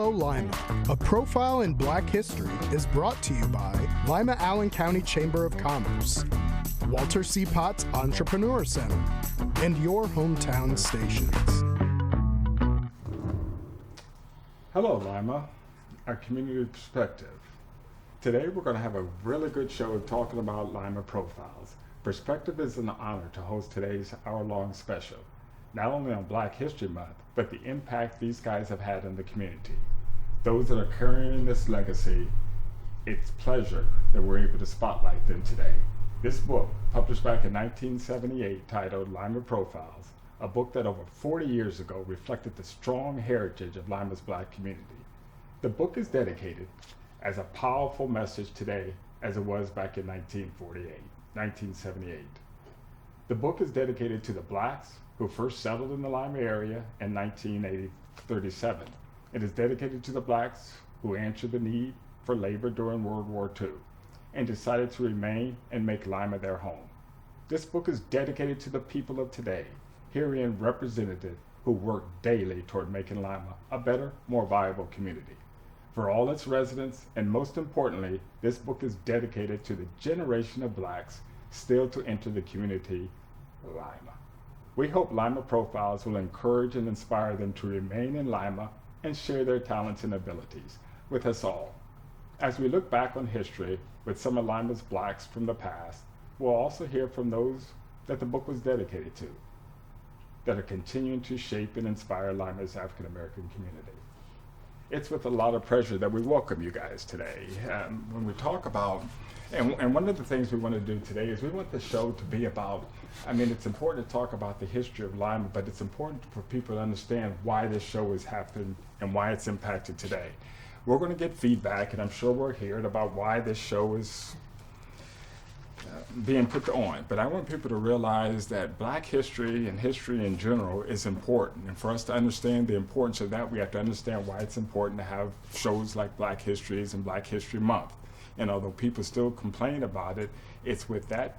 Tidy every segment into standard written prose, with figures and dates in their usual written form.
Hello Lima, a profile in Black history is brought to you by Lima Allen County Chamber of Commerce, Walter C. Potts Entrepreneur Center, and your hometown stations. Hello Lima, our community perspective. Today we're going to have a really good show talking about Lima profiles. Perspective is an honor to host today's hour-long special, not only on Black History Month, but the impact these guys have had in the community. Those that are carrying this legacy, it's pleasure that we're able to spotlight them today. This book, published back in 1978, titled Lima Profiles, a book that over 40 years ago reflected the strong heritage of Lima's Black community. The book is dedicated as a powerful message today as it was back in 1978. The book is dedicated to the Blacks who first settled in the Lima area in 1937. It is dedicated to the Blacks who answered the need for labor during World War II and decided to remain and make Lima their home. This book is dedicated to the people of today, herein represented, who work daily toward making Lima a better, more viable community. For all its residents, and most importantly, this book is dedicated to the generation of Blacks still to enter the community, Lima. We hope Lima Profiles will encourage and inspire them to remain in Lima and share their talents and abilities with us all. As we look back on history with some of Lima's Blacks from the past, we'll also hear from those that the book was dedicated to, that are continuing to shape and inspire Lima's African American community. It's with a lot of pleasure that we welcome you guys today. When we talk about, and one of the things we want to do today is we want the show to be about, it's important to talk about the history of Lima, but it's important for people to understand why this show is happening and why it's impacted today. We're going to get feedback, and I'm sure we'll hear it about why this show is being put on. But I want people to realize that Black history and history in general is important. And for us to understand the importance of that, we have to understand why it's important to have shows like Black Histories and Black History Month. And although people still complain about it, it's with that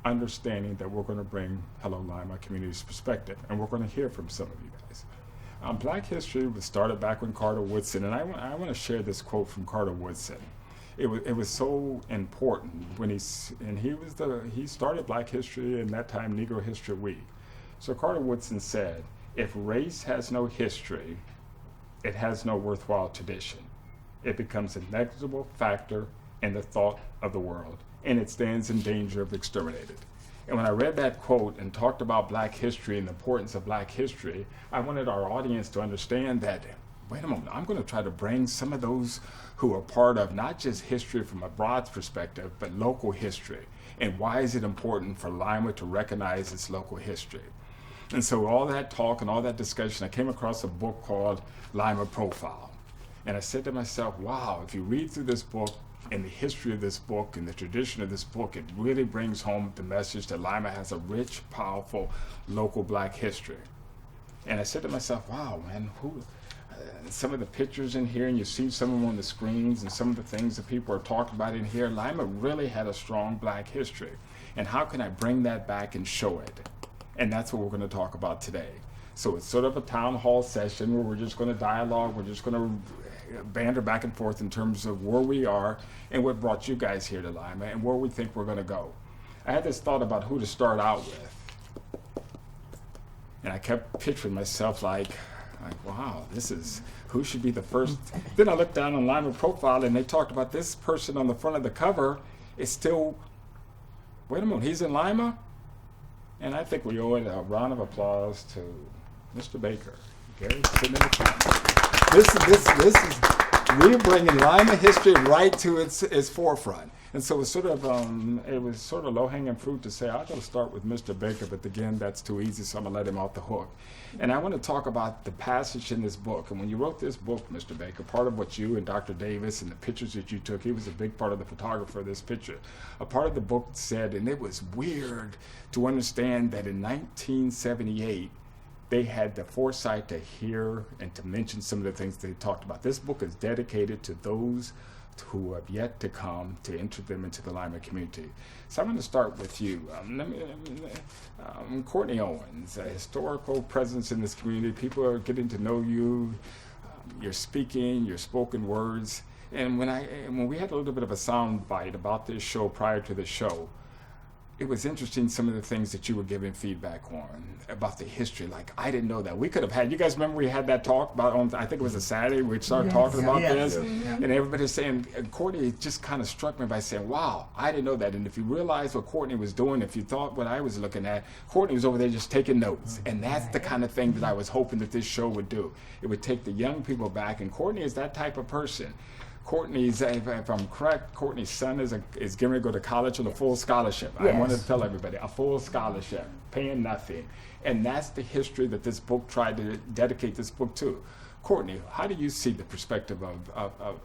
understanding that we're going to bring Hello Lima Community's perspective. And we're going to hear from some of you guys. Black history was started back when Carter Woodson, and I want to share this quote from Carter Woodson. It was so important when he started Black History and that time Negro History Week. So Carter Woodson said, "If race has no history, it has no worthwhile tradition. It becomes a negligible factor in the thought of the world, and it stands in danger of exterminated." And when I read that quote and talked about Black history and the importance of Black history, I wanted our audience to understand that, wait a moment, I'm going to try to bring some of those who are part of not just history from a broad perspective, but local history. And why is it important for Lima to recognize its local history? And so all that talk and all that discussion, I came across a book called Lima Profile. And I said to myself, wow, if you read through this book and the history of this book and the tradition of this book, it really brings home the message that Lima has a rich, powerful, local Black history. And I said to myself, wow, man, some of the pictures in here, and you see some of them on the screens, and some of the things that people are talking about in here, Lima really had a strong Black history. And how can I bring that back and show it? And that's what we're going to talk about today. So it's sort of a town hall session where we're just going to dialogue, we're just going to banter back and forth in terms of where we are and what brought you guys here to Lima and where we think we're going to go. I had this thought about who to start out with. And I kept picturing myself like, wow, who should be the first? Then I looked down on Lima Profile and they talked about this person on the front of the cover is still, wait a minute, he's in Lima? And I think we owe it a round of applause to Mr. Baker. Gary, sitting in the front. This is, we're bringing Lima history right to its forefront. And so it was sort of low-hanging fruit to say, I'm going to start with Mr. Baker, but again, that's too easy, so I'm going to let him off the hook. And I want to talk about the passage in this book. And when you wrote this book, Mr. Baker, part of what you and Dr. Davis and the pictures that you took, he was a big part of the photographer of this picture. A part of the book said, and it was weird to understand that in 1978, they had the foresight to hear and to mention some of the things they talked about. This book is dedicated to those who have yet to come to enter them into the Lima community. So I'm going to start with you. Courtney Owens, a historical presence in this community. People are getting to know you. your speaking, your spoken words. And when we had a little bit of a sound bite about this show prior to the show, it was interesting some of the things that you were giving feedback on about the history. Like, I didn't know that. We could have had, you guys remember we had that talk about, I think it was a Saturday, we started talking about this, and everybody's saying, and Courtney just kind of struck me by saying, wow, I didn't know that. And if you realize what Courtney was doing, if you thought what I was looking at, Courtney was over there just taking notes. And that's the kind of thing that I was hoping that this show would do. It would take the young people back, and Courtney is that type of person. Courtney's, if I'm correct, Courtney's son is getting ready to go to college on a full scholarship. Yes. I want to tell everybody, a full scholarship, paying nothing. And that's the history that this book tried to dedicate this book to. Courtney, how do you see the perspective of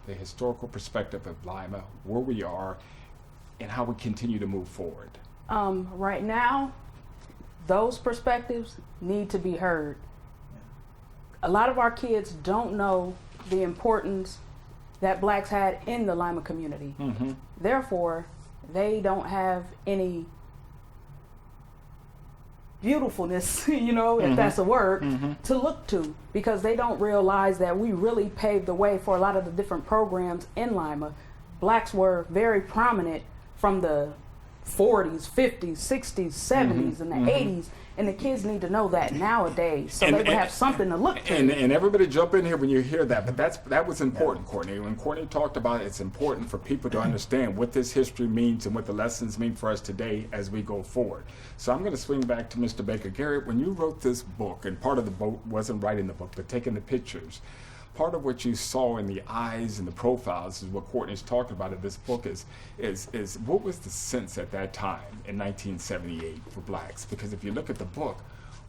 the historical perspective of Lima, where we are, and how we continue to move forward? Right now, those perspectives need to be heard. A lot of our kids don't know the importance that blacks had in the Lima community. Mm-hmm. Therefore, they don't have any beautifulness, if that's a word, to look to, because they don't realize that we really paved the way for a lot of the different programs in Lima. Blacks were very prominent from the 40s, 50s, 60s, 70s, and the 80s. And the kids need to know that nowadays, so they would have something to look to. And everybody jump in here when you hear that. But that was important, Courtney. When Courtney talked about it, it's important for people to understand what this history means and what the lessons mean for us today as we go forward. So I'm going to swing back to Mr. Baker. Garrett, when you wrote this book, and part of the book wasn't writing the book, but taking the pictures, part of what you saw in the eyes and the profiles is what Courtney's talking about in this book is what was the sense at that time in 1978 for blacks? Because if you look at the book,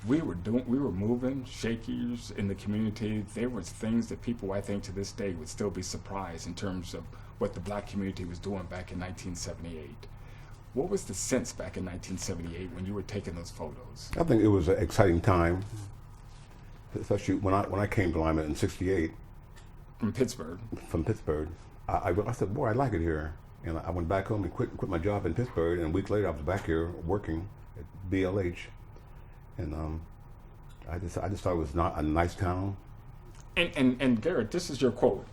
we were moving shakers in the community. There was things that people, I think, to this day would still be surprised in terms of what the black community was doing back in 1978. What was the sense back in 1978 when you were taking those photos? I think it was an exciting time, especially when I came to Lima in '68. From Pittsburgh. I said, boy, I like it here. And I went back home and quit my job in Pittsburgh, and a week later I was back here working at BLH. And I just thought it was not a nice town. And Garrett, this is your quote.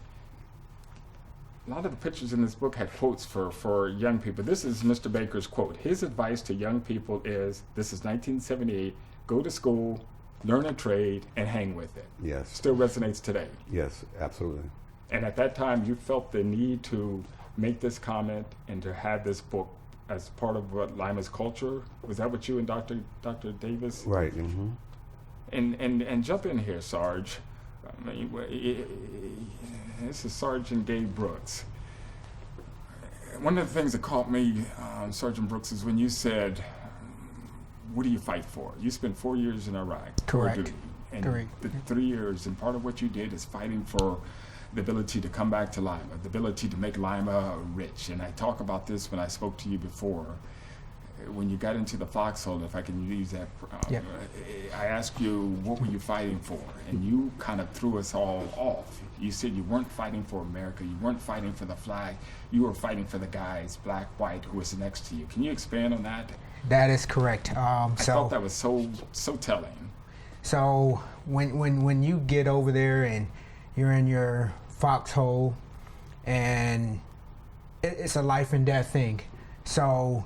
A lot of the pictures in this book had quotes for young people. This is Mr. Baker's quote. His advice to young people is, this is 1978, go to school, learn a trade, and hang with it. Yes. Still resonates today. Yes, absolutely. And at that time, you felt the need to make this comment and to have this book as part of what Lima's culture. Was that what you and Dr. Davis? Right. Mm-hmm. And jump in here, Sarge. I mean, this is Sergeant Gabe Brooks. One of the things that caught me, Sergeant Brooks, is when you said, what do you fight for? You spent 4 years in Iraq. Correct. And Correct. The 3 years, and part of what you did is fighting for the ability to come back to Lima, the ability to make Lima rich. And I talk about this when I spoke to you before. When you got into the foxhole, if I can use that, Yep. I asked you, what were you fighting for? And you kind of threw us all off. You said you weren't fighting for America, you weren't fighting for the flag, you were fighting for the guys, black, white, who was next to you. Can you expand on that? That is correct. I thought that was so telling. So when you get over there and you're in your foxhole, and it's a life and death thing. So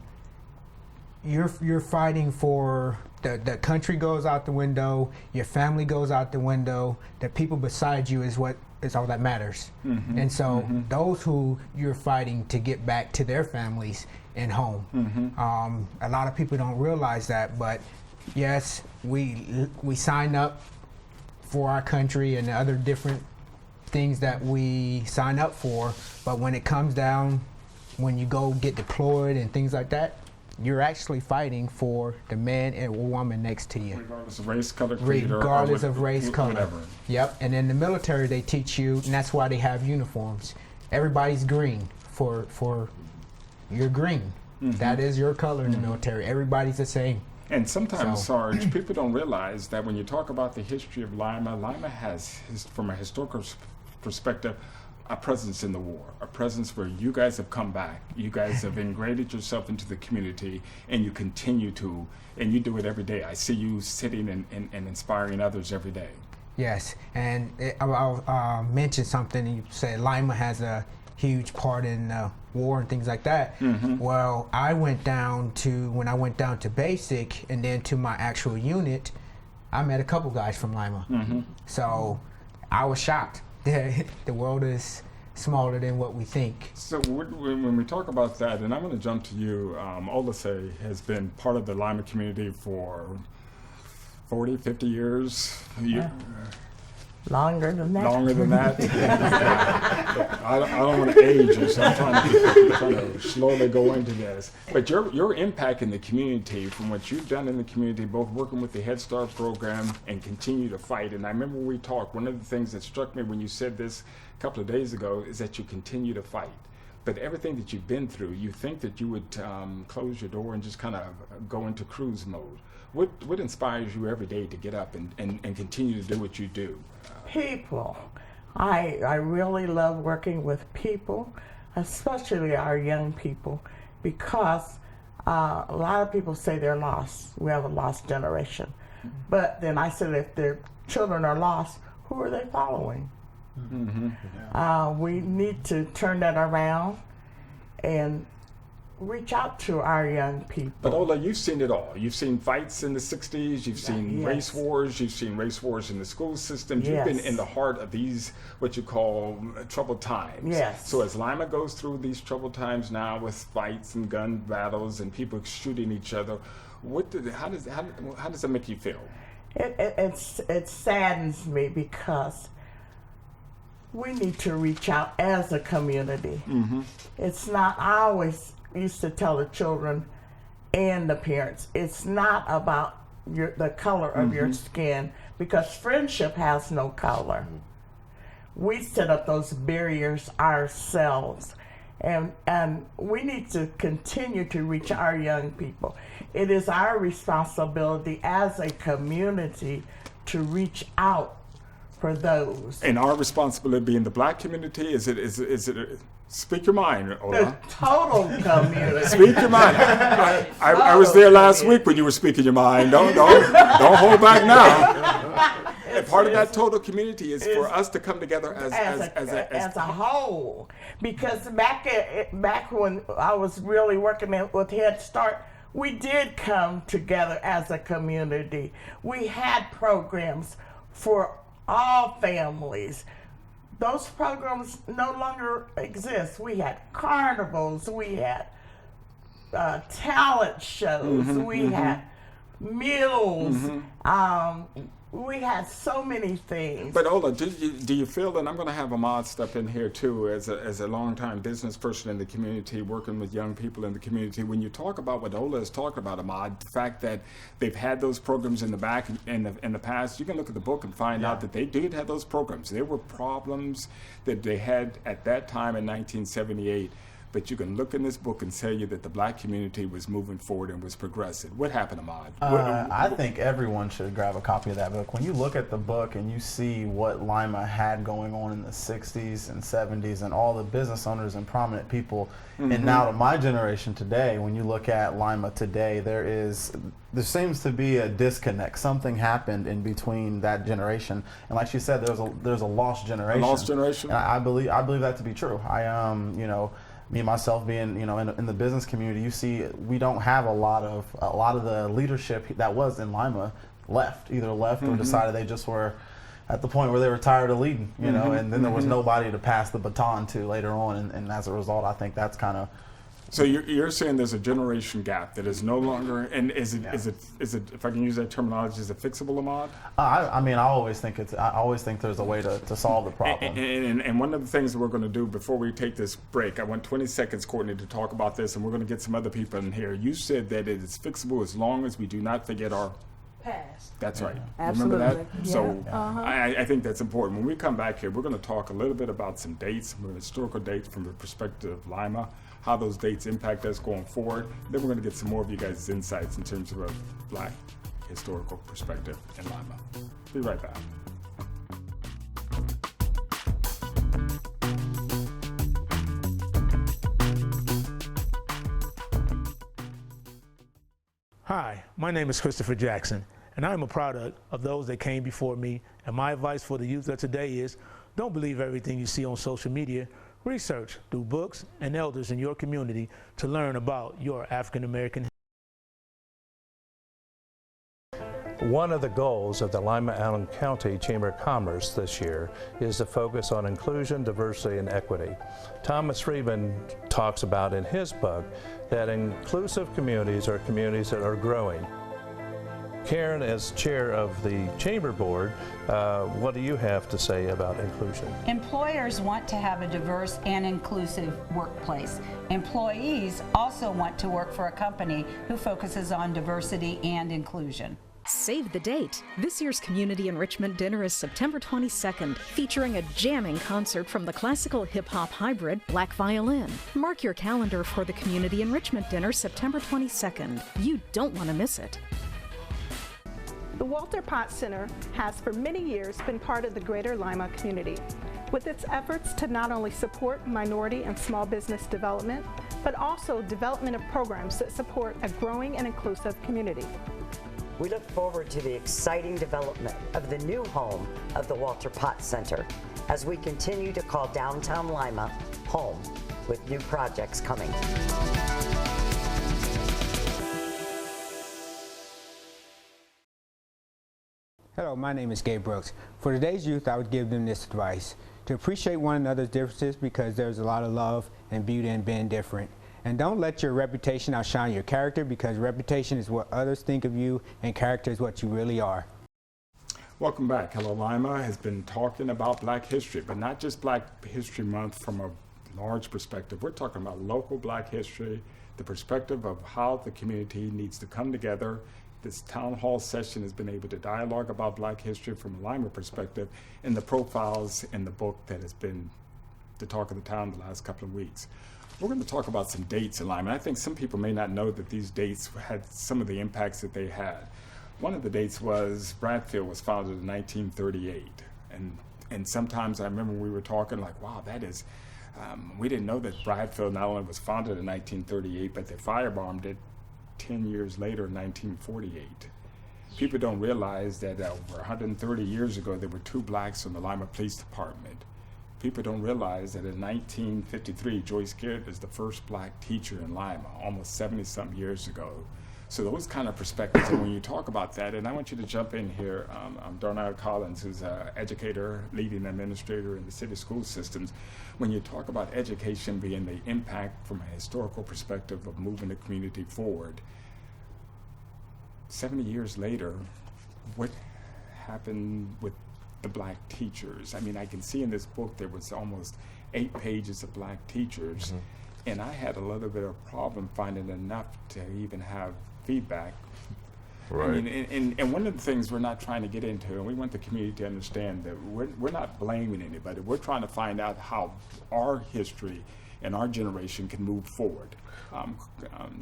you're fighting for the country goes out the window, your family goes out the window, the people beside you is what is all that matters. Mm-hmm. And so those who you're fighting to get back to their families and home. Mm-hmm. A lot of people don't realize that, but yes, we sign up for our country and the other different things that we sign up for, but when it comes down, when you go get deployed and things like that, you're actually fighting for the man and woman next to you. Regardless of race, color, creed, Regardless of race, color. Whatever. Yep, and in the military they teach you, and that's why they have uniforms. Everybody's green for you're green. Mm-hmm. That is your color in the military. Everybody's the same. And sometimes, Sarge, people don't realize that when you talk about the history of Lima, Lima has, from a historical perspective, a presence in the war, a presence where you guys have come back, you guys have integrated yourself into the community, and you continue to, and you do it every day. I see you sitting and inspiring others every day. Yes, and I'll mention something. You said Lima has a huge part in war and things like that. Well, when I went down to basic and then to my actual unit, I met a couple guys from Lima. So I was shocked. The world is smaller than what we think. So when we talk about that, and I'm going to jump to you, Olase has been part of the Lima community for 40, 50 years. Longer than that. Longer than that. I don't want to age you, so I'm trying to slowly go into this. But your impact in the community, from what you've done in the community, both working with the Head Start program and continue to fight. And I remember when we talked, one of the things that struck me when you said this a couple of days ago is that you continue to fight. But everything that you've been through, you think that you would close your door and just kind of go into cruise mode. What inspires you every day to get up and continue to do what you do? People. I really love working with people, especially our young people, because a lot of people say they're lost. We have a lost generation. But then I said, if their children are lost, who are they following? We need to turn that around and reach out to our young people. But Ola, you've seen it all. You've seen fights in the 60s, you've seen Yes. race wars, you've seen race wars in the school system. You've been Yes. in the heart of these, what you call troubled times. Yes. So as Lima goes through these troubled times now with fights and gun battles and people shooting each other, how does that make you feel? It saddens me because we need to reach out as a community. It's not, I always used to tell the children and the parents, it's not about the color of your skin, because friendship has no color. We set up those barriers ourselves, and we need to continue to reach our young people. It is our responsibility as a community to reach out for those. And our responsibility being the Black community, is it speak your mind, The Ola. total community. Speak your mind. I was there last week when you were speaking your mind. Don't hold back now. And part of that total community is for us to come together as a whole. Because back when I was really working with Head Start, we did come together as a community. We had programs for all families. Those programs no longer exist. We had carnivals, we had talent shows, we had meals, we had so many things. But Ola, do you feel that I'm going to have Ahmad step in here too, as a longtime business person in the community, working with young people in the community? When you talk about what Ola is talking about, Ahmad, the fact that they've had those programs in the back in the past, you can look at the book and find out that they did have those programs. There were problems that they had at that time in 1978. But you can look in this book and tell you that the Black community was moving forward and was progressive. What happened, Ahmad? I think everyone should grab a copy of that book. When you look at the book and you see what Lima had going on in the 60s and 70s and all the business owners and prominent people, and now to my generation today, when you look at Lima today, there seems to be a disconnect. Something happened in between that generation, and like she said, there's a lost generation. A lost generation? And I believe that to be true. Me myself being, in the business community, you see, we don't have a lot of the leadership that was in Lima either left or decided they just were at the point where they were tired of leading, and then there was nobody to pass the baton to later on, and as a result, I think that's kind of. So you're saying there's a generation gap that is no longer, and is it if I can use that terminology, is it fixable, Ahmad? I always think there's a way to solve the problem. And one of the things that we're going to do before we take this break, I want 20 seconds, Courtney, to talk about this, and we're going to get some other people in here. You said that it is fixable as long as we do not forget our Past. That's right. Absolutely. Remember that? Yeah. So I think that's important. When we come back here, we're going to talk a little bit about some dates, some historical dates from the perspective of Lima, how those dates impact us going forward. Then we're going to get some more of you guys' insights in terms of a Black historical perspective in Lima. Be right back. Hi, my name is Christopher Jackson, and and I am a product of those that came before me. And my advice for the youth of today is, don't believe everything you see on social media. Research through books and elders in your community to learn about your African American. One of the goals of the Lima Allen County Chamber of Commerce this year is to focus on inclusion, diversity, and equity. Thomas Friedman talks about in his book that inclusive communities are communities that are growing. Karen, as chair of the Chamber Board, what do you have to say about inclusion? Employers want to have a diverse and inclusive workplace. Employees also want to work for a company who focuses on diversity and inclusion. Save the date. This year's Community Enrichment Dinner is September 22nd, featuring a jamming concert from the classical hip-hop hybrid Black Violin. Mark your calendar for the Community Enrichment Dinner September 22nd. You don't want to miss it. The Walter Pott Center has for many years been part of the greater Lima community, with its efforts to not only support minority and small business development, but also development of programs that support a growing and inclusive community. We look forward to the exciting development of the new home of the Walter Pott Center as we continue to call downtown Lima home with new projects coming. Hello, my name is Gabe Brooks. For today's youth, I would give them this advice: to appreciate one another's differences, because there's a lot of love and beauty in being different. And don't let your reputation outshine your character, because reputation is what others think of you and character is what you really are. Welcome back. Hello Lima has been talking about Black history, but not just Black History Month from a large perspective. We're talking about local Black history, the perspective of how the community needs to come together. This town hall session has been able to dialogue about Black history from a Lima perspective, and the profiles in the book that has been the talk of the town the last couple of weeks. We're going to talk about some dates in Lima. I think some people may not know that these dates had some of the impacts that they had. One of the dates was Bradfield was founded in 1938. And sometimes I remember we were talking like, wow, that is, we didn't know that Bradfield not only was founded in 1938, but they firebombed it 10 years later in 1948. People don't realize that over 130 years ago, there were 2 blacks in the Lima Police Department. People don't realize that in 1953, Joyce Garrett is the first Black teacher in Lima, almost 70-something years ago. So those kind of perspectives, and when you talk about that, and I want you to jump in here, I'm Darnell Collins, who's an educator, leading administrator in the city school systems. When you talk about education being the impact from a historical perspective of moving the community forward, 70 years later, what happened with the Black teachers? I mean, I can see in this book there was almost 8 pages of Black teachers, and I had a little bit of problem finding enough to even have feedback. Right. I mean, and one of the things we're not trying to get into, and we want the community to understand that we're not blaming anybody. We're trying to find out how our history and our generation can move forward.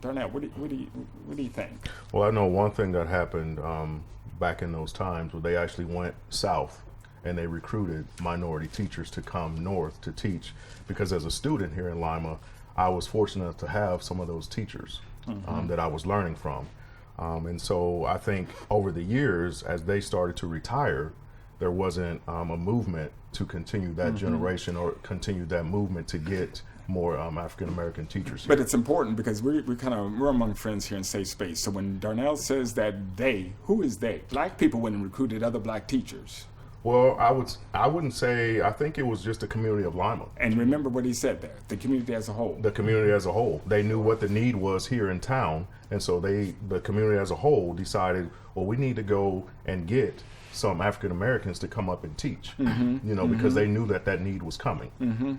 Darnell, what do you think? Well, I know one thing that happened back in those times where they actually went south and they recruited minority teachers to come north to teach, because as a student here in Lima, I was fortunate enough to have some of those teachers that I was learning from. And so I think over the years, as they started to retire, there wasn't a movement to continue that generation or continue that movement to get more African-American teachers here. But it's important because we're among friends here in Safe Space. So when Darnell says that they, who is they? Black people went and recruited other Black teachers. Well, I wouldn't say, I think it was just the community of Lima. And remember what he said there, the community as a whole. The community as a whole. They knew what the need was here in town, and so the community as a whole decided, well, we need to go and get some African Americans to come up and teach, because they knew that need was coming.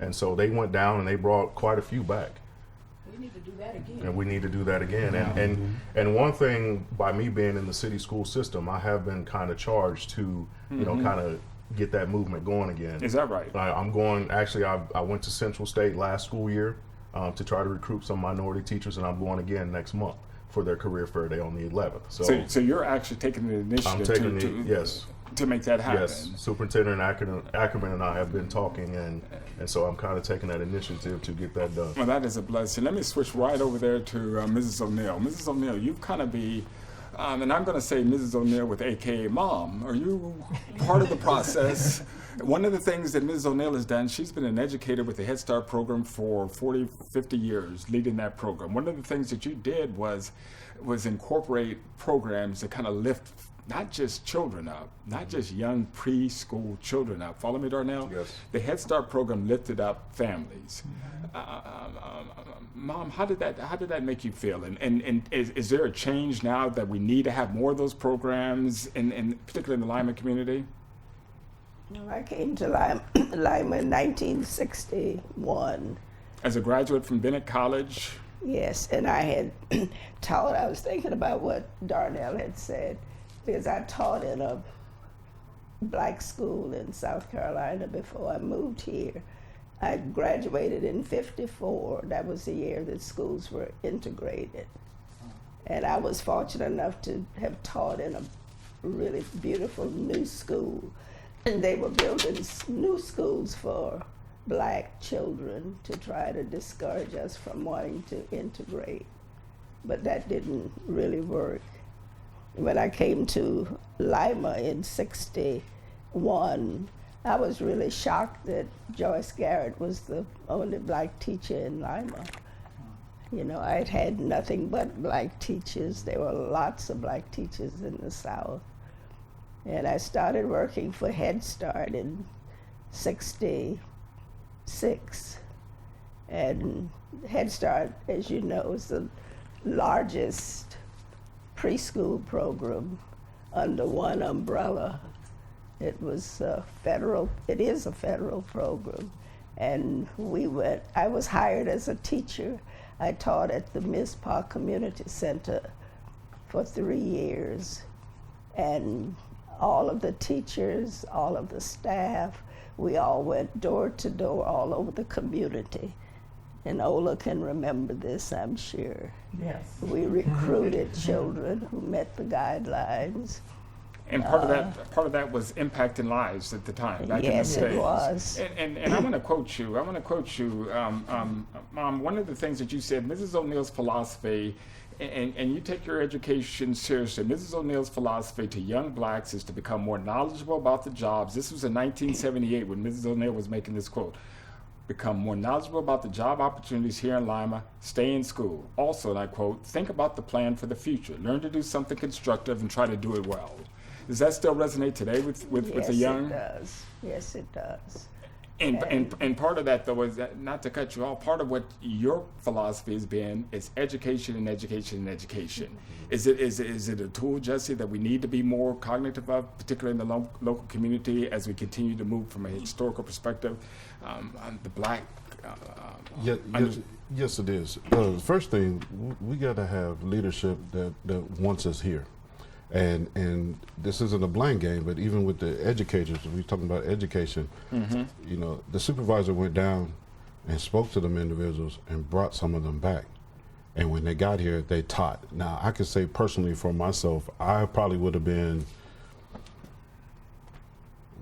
And so they went down and they brought quite a few back. We need to do that again. And we need to do that again. And one thing, by me being in the city school system, I have been kind of charged to, kind of get that movement going again. Is that right? I'm going, actually, I went to Central State last school year to try to recruit some minority teachers, and I'm going again next month for their career fair day on the 11th. So you're actually taking the initiative yes, to make that happen. Yes, Superintendent Ackerman and I have been talking, and so I'm kind of taking that initiative to get that done. Well, that is a blessing. Let me switch right over there to Mrs. O'Neill. Mrs. O'Neill, you've kind of be And I'm going to say Mrs. O'Neill with AKA Mom, are you part of the process? One of the things that Mrs. O'Neill has done, she's been an educator with the Head Start program for 40, 50 years, leading that program. One of the things that you did was incorporate programs that kind of lift not just children up, not just young preschool children up. Follow me, Darnell? Yes. The Head Start program lifted up families. Mom, how did that make you feel? And is there a change now that we need to have more of those programs, in particularly in the Lima community? I came to Lima in 1961. As a graduate from Bennett College? Yes, and I had taught, I was thinking about what Darnell had said, because I taught in a black school in South Carolina before I moved here. I graduated in '54. That was the year that schools were integrated. And I was fortunate enough to have taught in a really beautiful new school. And they were building new schools for black children to try to discourage us from wanting to integrate. But that didn't really work. When I came to Lima in '61, I was really shocked that Joyce Garrett was the only black teacher in Lima. You know, I'd had nothing but black teachers. There were lots of black teachers in the South. And I started working for Head Start in '66. And Head Start, as you know, is the largest preschool program under one umbrella. It is a federal program. And I was hired as a teacher. I taught at the Mizpah Community Center for 3 years. And all of the teachers, all of the staff, we all went door to door all over the community. And Ola can remember this, I'm sure. Yes. We recruited children who met the guidelines. And part of that was impacting lives at the time, back in the States. Yes, it was. And I want to quote you. Mom, one of the things that you said, Mrs. O'Neill's philosophy, and you take your education seriously. Mrs. O'Neill's philosophy to young blacks is to become more knowledgeable about the jobs. This was in 1978 when Mrs. O'Neill was making this quote. Become more knowledgeable about the job opportunities here in Lima, stay in school. Also, and I quote, think about the plan for the future. Learn to do something constructive and try to do it well. Does that still resonate today with the young? Yes, it does. Yes, it does. And part of that, though, is that, not to cut you off, part of what your philosophy has been is education and education and education. Is it a tool, Jesse, that we need to be more cognitive of, particularly in the local community as we continue to move from a historical perspective on the black? Yes, it is. The first thing, we got to have leadership that wants us here. And this isn't a blame game, but even with the educators, we're talking about education, you know, the supervisor went down and spoke to them individuals and brought some of them back. And when they got here, they taught. Now, I can say personally for myself, I probably would have been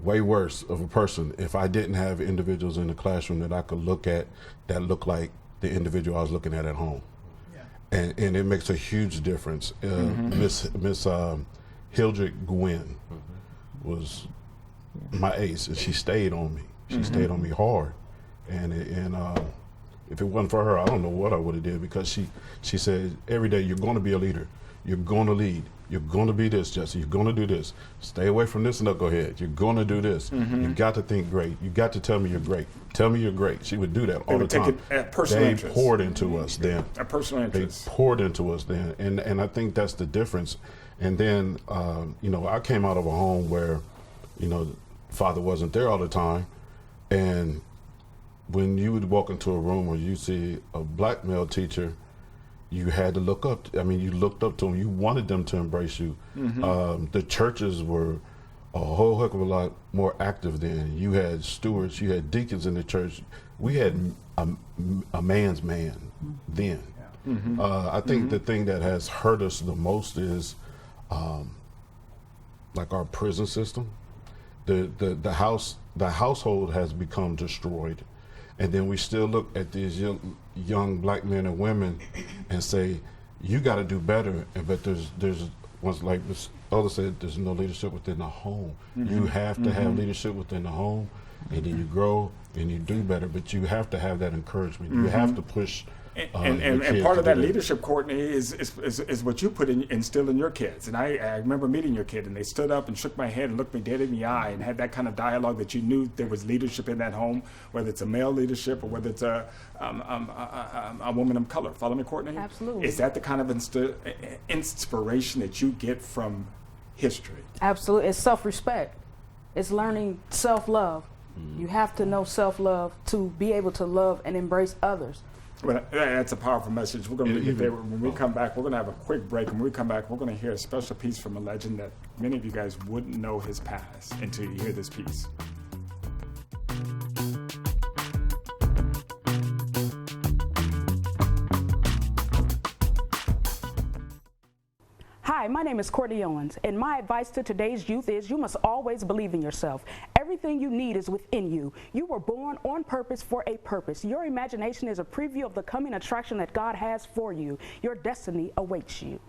way worse of a person if I didn't have individuals in the classroom that I could look at that look like the individual I was looking at home. And it makes a huge difference. Miss Hildred Gwynn was my ace, and she stayed on me. She stayed on me hard, and if it wasn't for her, I don't know what I would have did, because she said every day, you're going to be a leader, you're going to lead, you're going to be this, Jesse, you're going to do this. Stay away from this knucklehead. You're going to do this. You got to think great. You got to tell me you're great. Tell me you're great. She would do that all the time. They poured into us then. A personal interest. They poured into us then, and I think that's the difference. And then, you know, I came out of a home where, you know, father wasn't there all the time, and when you would walk into a room where you see a black male teacher, you had to look up. I mean, you looked up to them. You wanted them to embrace you. The churches were a whole heck of a lot more active then. You had stewards, you had deacons in the church. We had a man's man then. I think the thing that has hurt us the most is like our prison system. The household has become destroyed. And then we still look at these young black men and women and say, you got to do better. But there's once, like Ms. Ola said, there's no leadership within the home. You have to have leadership within the home, and then you grow and you do better, but you have to have that encouragement. You have to push. And part of that leadership, Courtney, is what you instill in your kids. And I remember meeting your kid, and they stood up and shook my head and looked me dead in the eye and had that kind of dialogue that you knew there was leadership in that home, whether it's a male leadership or whether it's a woman of color. Follow me, Courtney? Absolutely. Is that the kind of inspiration that you get from history? Absolutely. It's self-respect. It's learning self-love. You have to know self-love to be able to love and embrace others. Well, that's a powerful message. We're going to leave it there. When we come back, we're going to have a quick break. And when we come back, we're going to hear a special piece from a legend that many of you guys wouldn't know his past until you hear this piece. Hi, my name is Courtney Owens, and my advice to today's youth is you must always believe in yourself. Everything you need is within you. You were born on purpose for a purpose. Your imagination is a preview of the coming attraction that God has for you. Your destiny awaits you.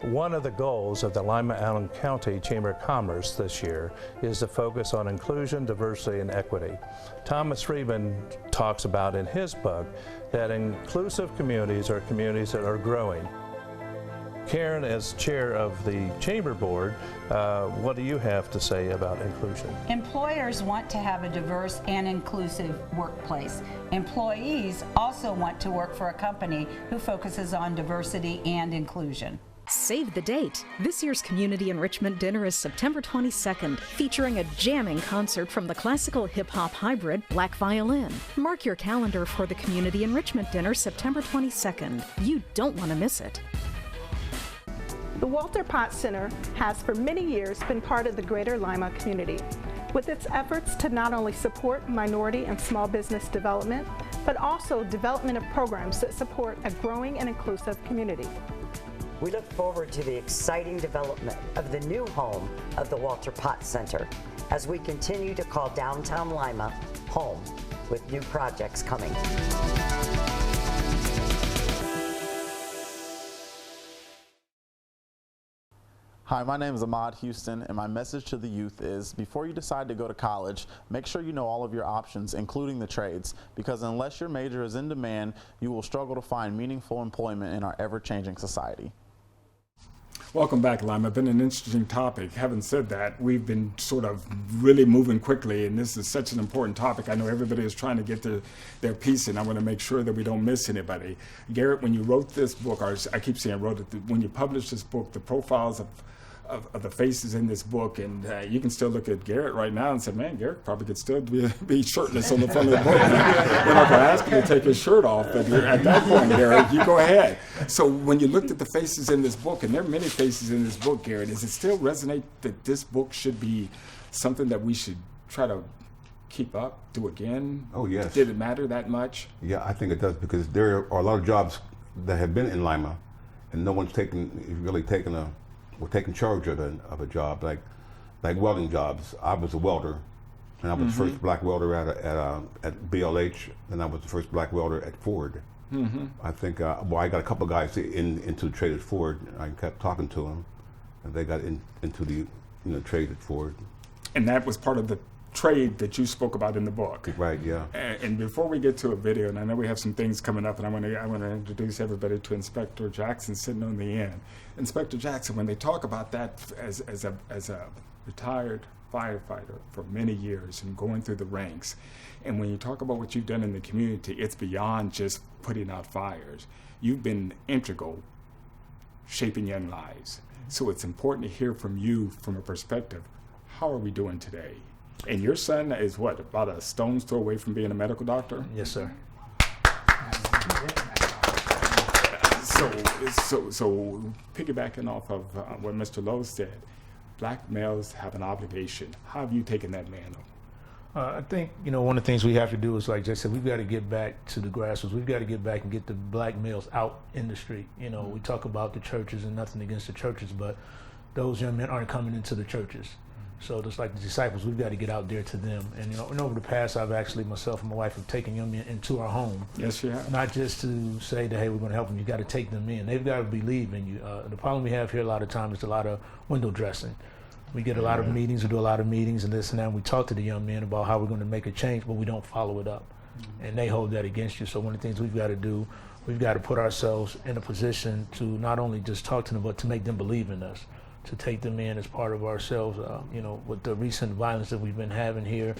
One of the goals of the Lima Allen County Chamber of Commerce this year is to focus on inclusion, diversity, and equity. Thomas Friedman talks about in his book that inclusive communities are communities that are growing. Karen, as chair of the Chamber Board, what do you have to say about inclusion? Employers want to have a diverse and inclusive workplace. Employees also want to work for a company who focuses on diversity and inclusion. Save the date. This year's Community Enrichment Dinner is September 22nd, featuring a jamming concert from the classical hip-hop hybrid Black Violin. Mark your calendar for the Community Enrichment Dinner September 22nd. You don't want to miss it. The Walter Potts Center has for many years been part of the greater Lima community. With its efforts to not only support minority and small business development, but also development of programs that support a growing and inclusive community. We look forward to the exciting development of the new home of the Walter Potts Center as we continue to call downtown Lima home with new projects coming. Hi, my name is Ahmad Houston, and my message to the youth is, before you decide to go to college, make sure you know all of your options, including the trades, because unless your major is in demand, you will struggle to find meaningful employment in our ever-changing society. Welcome back, Lima. Been an interesting topic. Having said that, we've been sort of really moving quickly, and this is such an important topic. I know everybody is trying to get their piece, and I want to make sure that we don't miss anybody. Garrett, when you wrote this book, or I keep saying wrote it, when you published this book, the profiles of the faces in this book, and you can still look at Garrett right now and say, man, Garrett probably could still be shirtless on the front of the book. We're not going to ask him to take his shirt off, but at that point, Garrett, you go ahead. So when you looked at the faces in this book, and there are many faces in this book, Garrett, does it still resonate that this book should be something that we should try to keep up, do again? Oh, yes. Did it matter that much? Yeah, I think it does, because there are a lot of jobs that have been in Lima, and no one's really taking charge of a job, like welding jobs. I was a welder, and I was the first black welder at BLH, and I was the first black welder at Ford. I think, I got a couple of guys into the trade at Ford. I kept talking to them, and they got into the trade at Ford. And that was part of the trade that you spoke about in the book. Right, yeah. And before we get to a video, and I know we have some things coming up, and I want to introduce everybody to Inspector Jackson sitting on the end. Inspector Jackson, when they talk about that as a retired firefighter for many years and going through the ranks, and when you talk about what you've done in the community, it's beyond just putting out fires. You've been integral shaping young lives. So it's important to hear from you from a perspective. How are we doing today? And your son is what, about a stone's throw away from being a medical doctor? Yes, sir. So piggybacking off of what Mr. Lowe said, black males have an obligation. How have you taken that mantle? I think, one of the things we have to do is, like Jay said, we've got to get back to the grassroots. We've got to get back and get the black males out in the street. We talk about the churches and nothing against the churches, but those young men aren't coming into the churches. So just like the disciples, we've got to get out there to them. And and over the past, I've actually, myself and my wife, have taken young men into our home. Yes, you have. Not just to say that, hey, we're going to help them. You got to take them in. They've got to believe in you. The problem we have here a lot of times is a lot of window dressing. We get a lot of meetings, we do a lot of meetings and this and that, and we talk to the young men about how we're going to make a change, but we don't follow it up. And they hold that against you. So one of the things we've got to do, we've got to put ourselves in a position to not only just talk to them, but to make them believe in us, to take them in as part of ourselves. With the recent violence that we've been having here,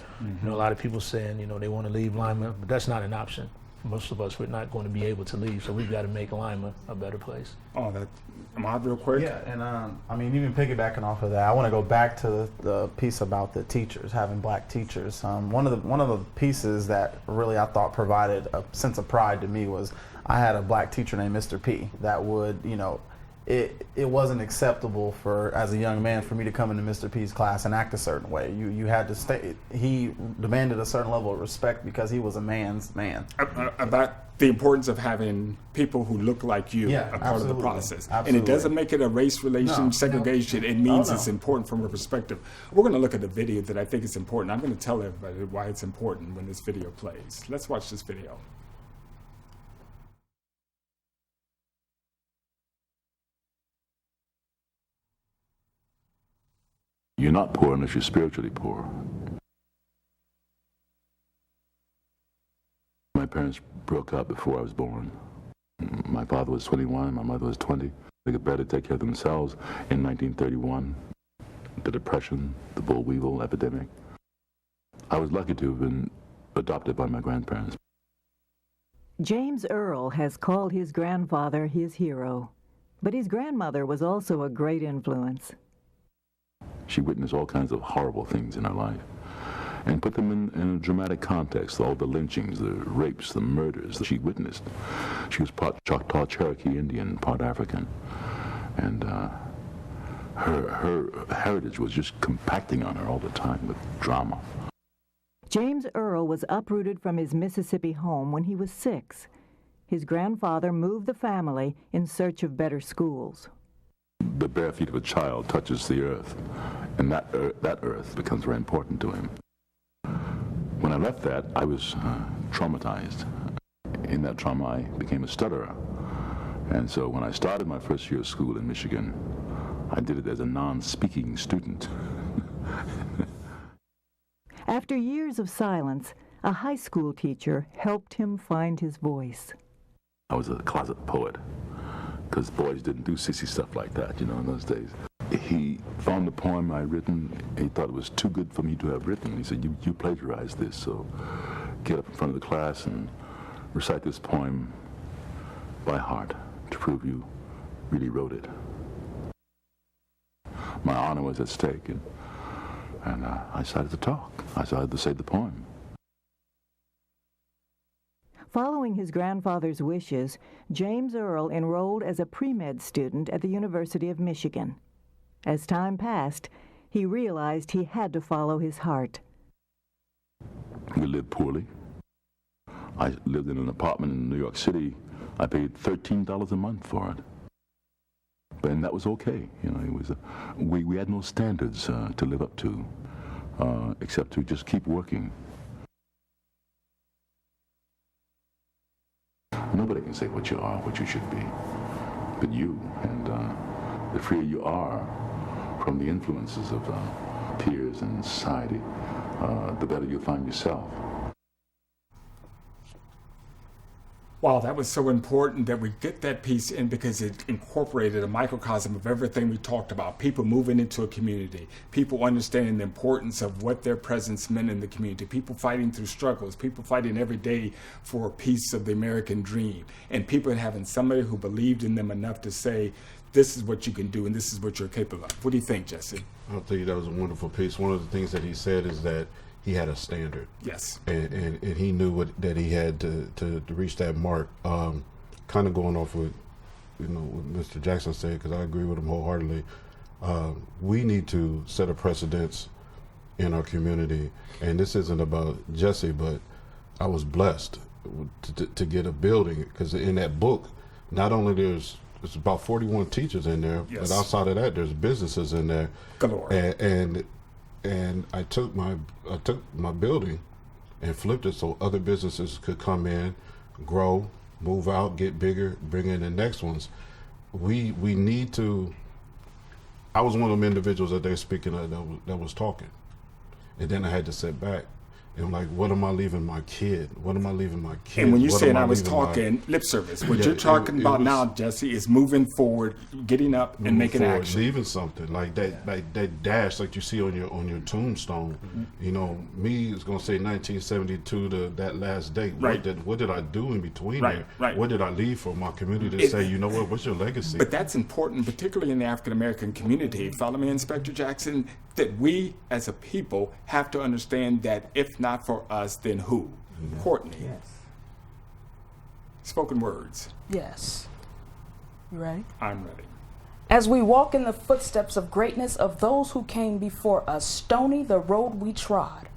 a lot of people saying, they want to leave Lima, but that's not an option. For most of us, we're not going to be able to leave, so we've got to make Lima a better place. Oh, am I real quick? Yeah, and even piggybacking off of that, I want to go back to the piece about the teachers, having black teachers. One of the pieces that really I thought provided a sense of pride to me was I had a black teacher named Mr. P that would, it wasn't acceptable for, as a young man, for me to come into Mr. P's class and act a certain way. You had to stay. He demanded a certain level of respect because he was a man's man. About the importance of having people who look like you a part of the process. Absolutely. And it doesn't make it a race relation segregation. It means it's important from a perspective. We're going to look at a video that I think is important. I'm going to tell everybody why it's important when this video plays. Let's watch this video. You're not poor unless you're spiritually poor. My parents broke up before I was born. My father was 21, my mother was 20. They could barely take care of themselves in 1931. The Depression, the boll weevil epidemic. I was lucky to have been adopted by my grandparents. James Earl has called his grandfather his hero, but his grandmother was also a great influence. She witnessed all kinds of horrible things in her life and put them in a dramatic context, all the lynchings, the rapes, the murders that she witnessed. She was part Choctaw Cherokee Indian, part African. And her heritage was just compacting on her all the time with drama. James Earl was uprooted from his Mississippi home when he was 6. His grandfather moved the family in search of better schools. The bare feet of a child touches the earth, and that earth becomes very important to him. When I left that, I was traumatized. In that trauma, I became a stutterer. And so when I started my first year of school in Michigan, I did it as a non-speaking student. After years of silence, a high school teacher helped him find his voice. I was a closet poet, because boys didn't do sissy stuff like that, in those days. He found the poem I'd written, and he thought it was too good for me to have written. He said, you plagiarized this, so get up in front of the class and recite this poem by heart to prove you really wrote it. My honor was at stake, and I decided to talk. I decided to say the poem. Following his grandfather's wishes, James Earl enrolled as a pre-med student at the University of Michigan. As time passed, he realized he had to follow his heart. We lived poorly. I lived in an apartment in New York City. I paid $13 a month for it. And that was okay. It was we had no standards to live up to, except to just keep working. Nobody can say what you are, what you should be, but you. And the freer you are from the influences of peers and society, the better you'll find yourself. Wow, that was so important that we get that piece in because it incorporated a microcosm of everything we talked about. People moving into a community, people understanding the importance of what their presence meant in the community, people fighting through struggles, people fighting every day for a piece of the American dream, and people having somebody who believed in them enough to say, this is what you can do and this is what you're capable of. What do you think, Jesse? I'll tell you, that was a wonderful piece. One of the things that he said is that he had a standard. Yes. And he knew that he had to reach that mark. Kind of going off with, what Mr. Jackson said, because I agree with him wholeheartedly. We need to set a precedence in our community. And this isn't about Jesse, but I was blessed to get a building, because in that book, not only there's about 41 teachers in there, yes, but outside of that, there's businesses in there. Galore. And and I took my building and flipped it so other businesses could come in, grow, move out, get bigger, bring in the next ones. We need to. I was one of them individuals that they're speaking of that was talking, and then I had to sit back. And I'm like, what am I leaving my kid? What am I leaving my kid? And when you What said am I was leaving my- talking lip service, what Yeah, you're talking it about was- now, Jesse, is moving forward, getting up and moving making forward, action. leaving something like that dash like you see on your tombstone. You know, me is gonna say 1972 to that last date. Right. What did I do in between Right, there? right. What did I leave for my community to It- say, you know what, what's your legacy? But that's important, particularly in the African American community. Follow me, Inspector Jackson, that we as a people have to understand that if not for us, then who? Courtney. Yes. Spoken words. Yes. You ready? I'm ready. As we walk in the footsteps of greatness of those who came before us, stony the road we trod.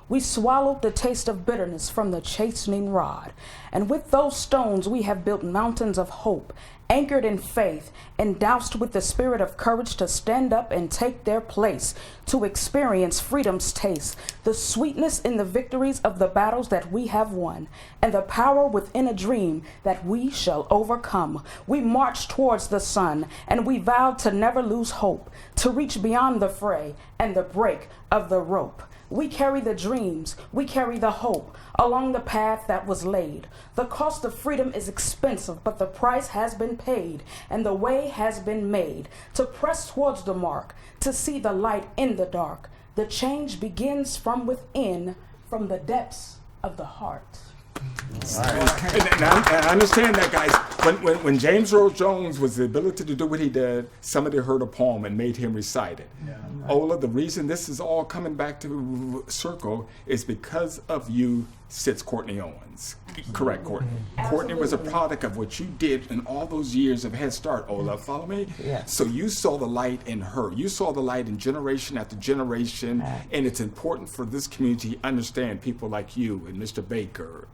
We swallowed the taste of bitterness from the chastening rod. And with those stones we have built mountains of hope, anchored in faith, and doused with the spirit of courage to stand up and take their place, to experience freedom's taste, the sweetness in the victories of the battles that we have won, and the power within a dream that we shall overcome. We march towards the sun, and we vowed to never lose hope, to reach beyond the fray and the break of the rope. We carry the dreams, we carry the hope along the path that was laid. The cost of freedom is expensive, but the price has been paid, and the way has been made to press towards the mark, to see the light in the dark. The change begins from within, from the depths of the heart. And I understand that, guys. When James Earl Jones was the ability to do what he did, somebody heard a poem and made him recite it. Yeah. Ola, the reason this is all coming back to circle is because of you sits Courtney Owens. Correct, Courtney. Courtney was a product of what you did in all those years of Head Start, Ola. Follow me? Yeah. So you saw the light in her. You saw the light in generation after generation, and it's important for this community to understand people like you and Mr. Baker.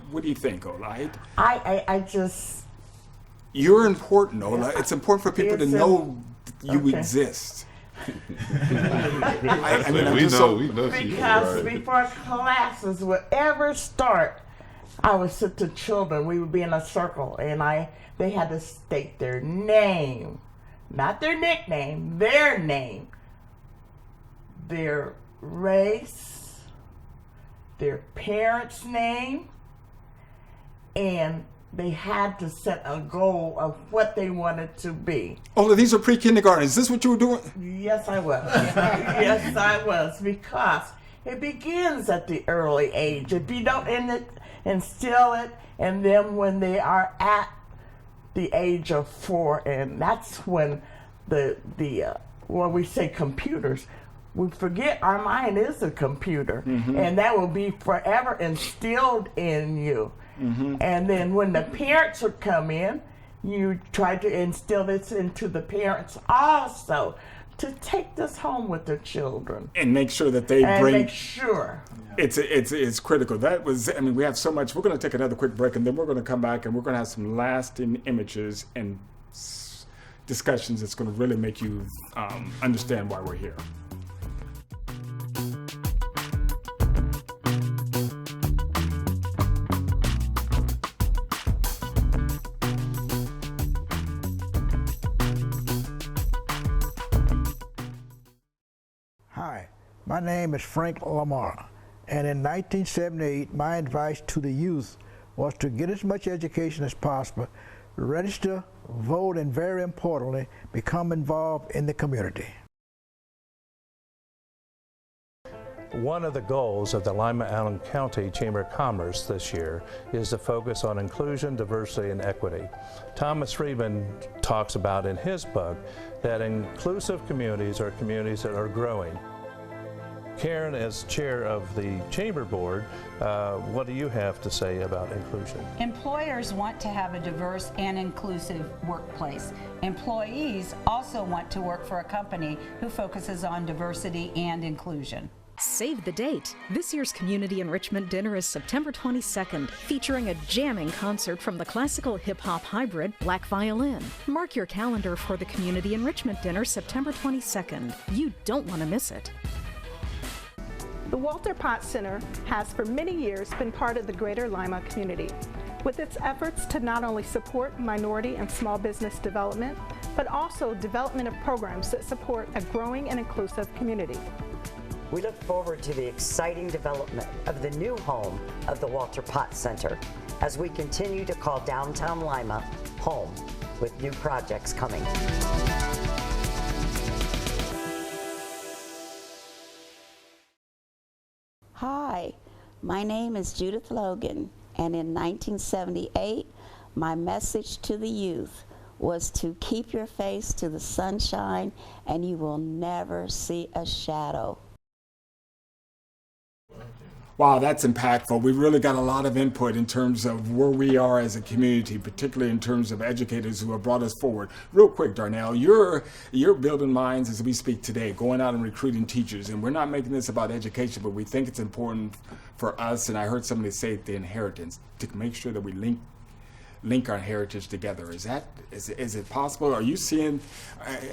What do you think, Ola? I just... You're important, Ola. It's important for people to know you okay. exist. I mean, we know she Because before classes would ever start, I would sit to children. We would be in a circle, and they had to state their name, not their nickname, their name, their race, their parents' name, and they had to set a goal of what they wanted to be. Oh, these are pre-kindergarten. Is this what you were doing? Yes, I was. Yes, I was, because it begins at the early age. If you don't instill it in them when they are at the age of 4, and that's when when we say computers, we forget our mind is a computer, and that will be forever instilled in you. And then when the parents would come in, you try to instill this into the parents also, to take this home with the children and make sure that they and bring. Make sure. It's critical. That was. I mean, we have so much. We're going to take another quick break, and then we're going to come back, and we're going to have some lasting images and discussions that's going to really make you understand why we're here. Hi, my name is Frank Lamar, and in 1978, my advice to the youth was to get as much education as possible, register, vote, and very importantly, become involved in the community. One of the goals of the Lima-Allen County Chamber of Commerce this year is to focus on inclusion, diversity, and equity. Thomas Friedman talks about in his book that inclusive communities are communities that are growing. Karen, as chair of the Chamber Board, what do you have to say about inclusion? Employers want to have a diverse and inclusive workplace. Employees also want to work for a company who focuses on diversity and inclusion. Save the date. This year's Community Enrichment Dinner is September 22nd, featuring a jamming concert from the classical hip-hop hybrid Black Violin. Mark your calendar for the Community Enrichment Dinner September 22nd. You don't want to miss it. The Walter Potts Center has for many years been part of the greater Lima community, with its efforts to not only support minority and small business development, but also development of programs that support a growing and inclusive community. We look forward to the exciting development of the new home of the Walter Potts Center as we continue to call downtown Lima home with new projects coming. Hi, my name is Judith Logan, and in 1978, my message to the youth was to keep your face to the sunshine and you will never see a shadow. Wow, that's impactful. We really got a lot of input in terms of where we are as a community, particularly in terms of educators who have brought us forward. Real quick, Darnell, you're building minds as we speak today, going out and recruiting teachers. And we're not making this about education, but we think it's important for us, and I heard somebody say the inheritance, to make sure that we link our heritage together. Is it possible? Are you seeing,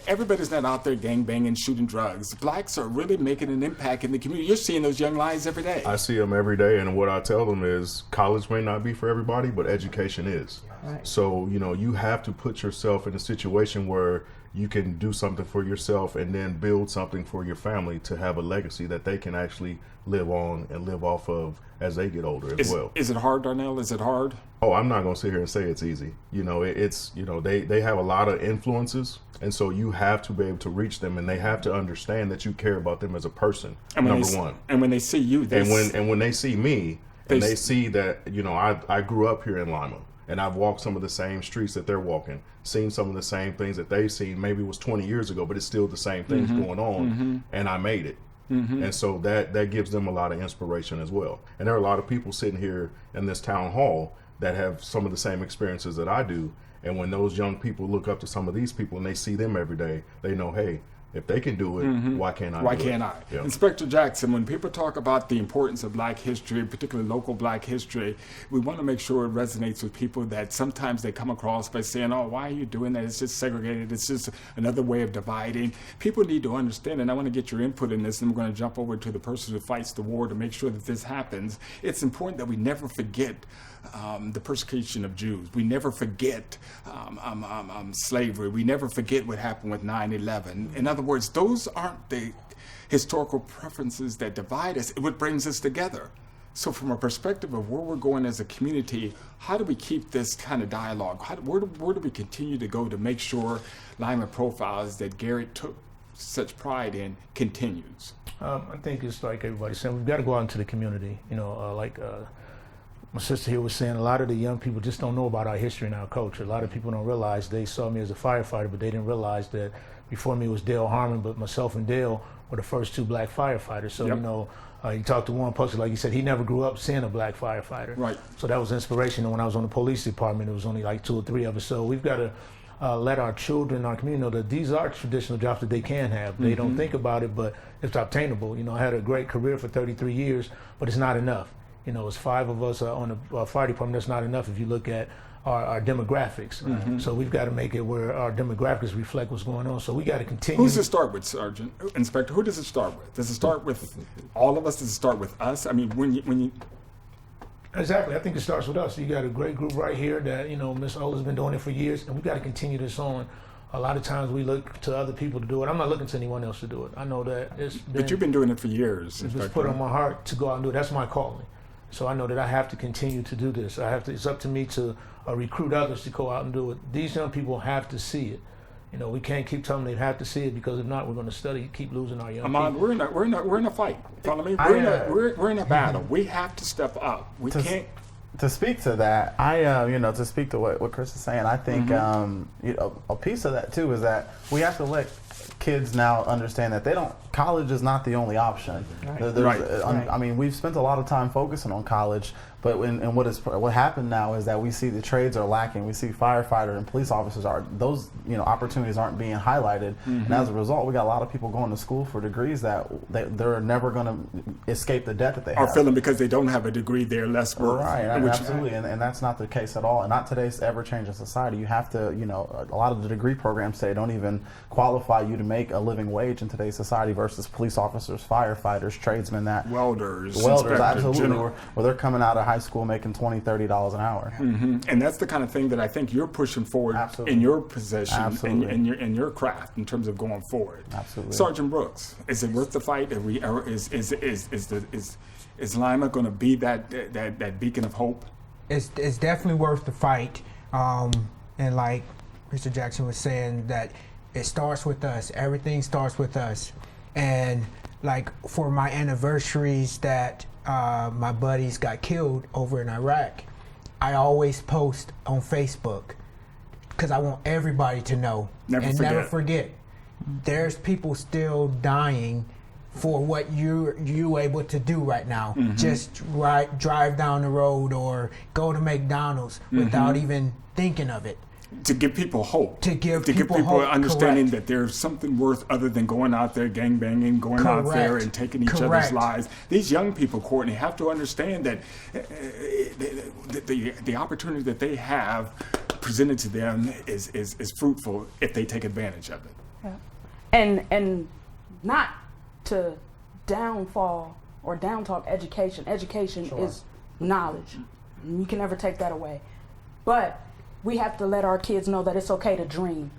everybody's not out there gang banging, shooting drugs. Blacks are really making an impact in the community. You're seeing those young lives every day. I see them every day, and what I tell them is college may not be for everybody, but education is. Right. So, you have to put yourself in a situation where you can do something for yourself and then build something for your family to have a legacy that they can actually live on and live off of as they get older as well. Is it hard, Darnell? Is it hard? Oh, I'm not going to sit here and say it's easy. They have a lot of influences, and so you have to be able to reach them, and they have to understand that you care about them as a person, number one. And when they see you, when they see me, and they see that, I grew up here in Lima, and I've walked some of the same streets that they're walking, seen some of the same things that they've seen. Maybe it was 20 years ago, but it's still the same things going on, and I made it. And so that gives them a lot of inspiration as well. And there are a lot of people sitting here in this town hall that have some of the same experiences that I do. And when those young people look up to some of these people and they see them every day, they know, hey, if they can do it, why can't I do it? Why can't I? Yeah. Inspector Jackson, when people talk about the importance of Black history, particularly local Black history, we want to make sure it resonates with people that sometimes they come across by saying, oh, why are you doing that? It's just segregated. It's just another way of dividing. People need to understand, and I want to get your input in this, and we're going to jump over to the person who fights the war to make sure that this happens. It's important that we never forget the persecution of Jews. We never forget slavery. We never forget what happened with 9/11. In other words, those aren't the historical preferences that divide us. It's what brings us together. So from a perspective of where we're going as a community, how do we keep this kind of dialogue? Where do we continue to go to make sure Lima Profiles that Garrett took such pride in continues? I think it's like everybody's saying, we've got to go out into the community. My sister here was saying, a lot of the young people just don't know about our history and our culture. A lot of people don't realize, they saw me as a firefighter, but they didn't realize that before me was Dale Harmon, but myself and Dale were the first two Black firefighters. So, you talk to Warren Puxley, like you said, he never grew up seeing a Black firefighter. Right. So that was inspirational. When I was on the police department, it was only like 2 or 3 of us. So we've got to let our children, our community know that these are traditional jobs that they can have. They don't think about it, but it's obtainable. I had a great career for 33 years, but it's not enough. It's 5 of us on the fire department. That's not enough if you look at our demographics. So we've got to make it where our demographics reflect what's going on. So we got to continue. Who does it start with, Sergeant? Inspector, who does it start with? Does it start with all of us? Does it start with us? I mean, when you Exactly. I think it starts with us. You got a great group right here that, Ms. Ola's been doing it for years, and we've got to continue this on. A lot of times we look to other people to do it. I'm not looking to anyone else to do it. I know that it's been... But you've been doing it for years. It's been put on my heart to go out and do it. That's my calling. So I know that I have to continue to do this. It's up to me to recruit others to go out and do it. These young people have to see it. We can't keep telling them they have to see it, because if not, we're going to study, keep losing our young people. We're in a fight. Follow me? We're in a battle. We have to step up. We can't. To speak to that, to speak to what Chris is saying, I think a piece of that too is that we have to let kids now understand that college is not the only option. Right. I mean, we've spent a lot of time focusing on college, but what happened now is that we see the trades are lacking. We see firefighter and police officers those opportunities aren't being highlighted, and as a result, we got a lot of people going to school for degrees that they're never going to escape the debt that they have. Are feeling because they don't have a degree, they're less worth. Right, absolutely, and that's not the case at all. And not today's ever-changing society. You have to, a lot of the degree programs today don't even qualify you to make a living wage in today's society, versus versus police officers, firefighters, tradesmen, welders, absolutely, where they're coming out of high school making $20, $30 an hour. And that's the kind of thing that I think you're pushing forward in your position, in your craft, in terms of going forward. Absolutely. Sergeant Brooks, is it worth the fight? Is Lima going to be that beacon of hope? It's definitely worth the fight. And like Mr. Jackson was saying, that it starts with us. Everything starts with us. And like for my anniversaries that my buddies got killed over in Iraq, I always post on Facebook because I want everybody to know. Never forget. There's people still dying for what you able to do right now. Just drive down the road or go to McDonald's without even thinking of it. To give people hope. To give people hope, hope, understanding that there's something worth other than going out there gangbanging, going out there and taking each other's lives. These young people, Courtney, have to understand that the opportunity that they have presented to them is fruitful if they take advantage of it. Yeah. And not to downfall or down talk education. Education is knowledge. You can never take that away. But we have to let our kids know that it's okay to dream